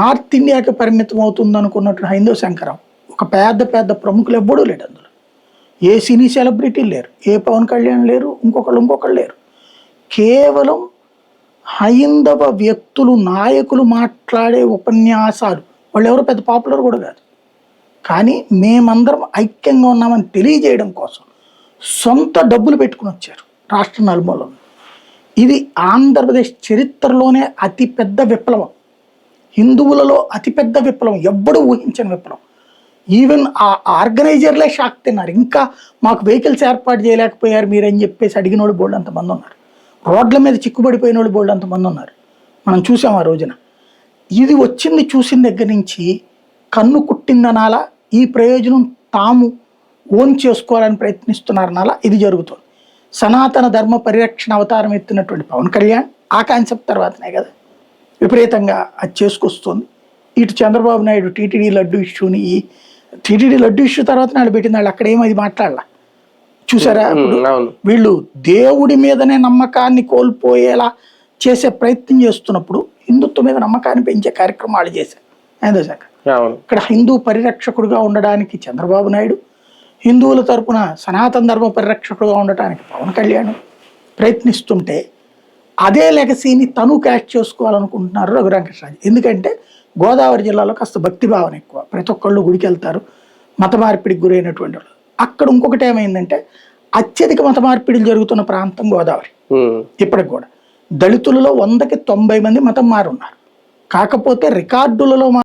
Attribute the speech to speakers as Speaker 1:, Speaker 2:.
Speaker 1: North ఇండియాకి పరిమితం అవుతుంది అనుకున్నట్టు హైందవ శంకరం ఒక పెద్ద పెద్ద ప్రముఖులు ఎవ్వడూ లేడు అందులో. ఏ సినీ సెలబ్రిటీ లేరు, ఏ పవన్ కళ్యాణ్ లేరు, ఇంకొకళ్ళు లేరు. కేవలం హైందవ వ్యక్తులు నాయకులు మాట్లాడే ఉపన్యాసాలు, వాళ్ళు ఎవరు పెద్ద పాపులర్ కూడా కాదు, కానీ మేమందరం ఐక్యంగా ఉన్నామని తెలియజేయడం కోసం సొంత డబ్బులు పెట్టుకుని వచ్చారు రాష్ట్ర నలుమూలలో. ఇది ఆంధ్రప్రదేశ్ చరిత్రలోనే అతిపెద్ద విప్లవం, హిందువులలో అతిపెద్ద విప్లవం, ఎవ్వడూ ఊహించని విప్లవం. ఈవెన్ ఆ ఆర్గనైజర్లే షాక్ తిన్నారు. ఇంకా మాకు వెహికల్స్ ఏర్పాటు చేయలేకపోయారు మీరని చెప్పేసి అడిగిన వాళ్ళు బోల్డ్ అంతమంది ఉన్నారు. రోడ్ల మీద చిక్కుబడిపోయిన వాళ్ళు బోల్డ్ అంతమంది ఉన్నారు. మనం చూసాం ఆ రోజున. ఇది వచ్చింది చూసిన దగ్గర నుంచి కన్ను కుట్టిందనాల, ఈ ప్రయోజనం తాము ఓన్ చేసుకోవాలని ప్రయత్నిస్తున్నారనాల ఇది జరుగుతుంది. సనాతన ధర్మ పరిరక్షణ అవతారం ఎత్తినటువంటి పవన్ కళ్యాణ్ ఆ కాన్సెప్ట్ తర్వాతనే కదా విపరీతంగా అది చేసుకొస్తుంది. ఇటు చంద్రబాబు నాయుడు టీటీడీ లడ్డు ఇష్యూని, టీటీడీ లడ్డు ఇష్యూ తర్వాత నాడు పెట్టిన వాళ్ళు అక్కడ ఏమది మాట్లాడాల చూసారా. వీళ్ళు దేవుడి మీదనే నమ్మకాన్ని కోల్పోయేలా చేసే ప్రయత్నం చేస్తున్నప్పుడు హిందుత్వం మీద నమ్మకాన్ని పెంచే కార్యక్రమాలు చేశారు హైందవ శాఖ. ఇక్కడ హిందూ పరిరక్షకుడుగా ఉండడానికి చంద్రబాబు నాయుడు, హిందువుల తరపున సనాతన ధర్మ పరిరక్షకుడుగా ఉండటానికి పవన్ కళ్యాణ్ ప్రయత్నిస్తుంటే అదే లెగసీని తను క్యాష్ చేసుకోవాలనుకుంటున్నారు రఘురామకృష్ణరాజు. ఎందుకంటే గోదావరి జిల్లాలో కాస్త భక్తి భావన ఎక్కువ, ప్రతి ఒక్కళ్ళు గుడికి వెళ్తారు, మత మార్పిడికి గురైనటువంటి వాళ్ళు. అక్కడ ఇంకొకటి ఏమైందంటే అత్యధిక మత మార్పిడిలు జరుగుతున్న ప్రాంతం గోదావరి. ఇప్పటికి కూడా దళితులలో 100కి 90 మంది మతం మారున్నారు. కాకపోతే రికార్డులలో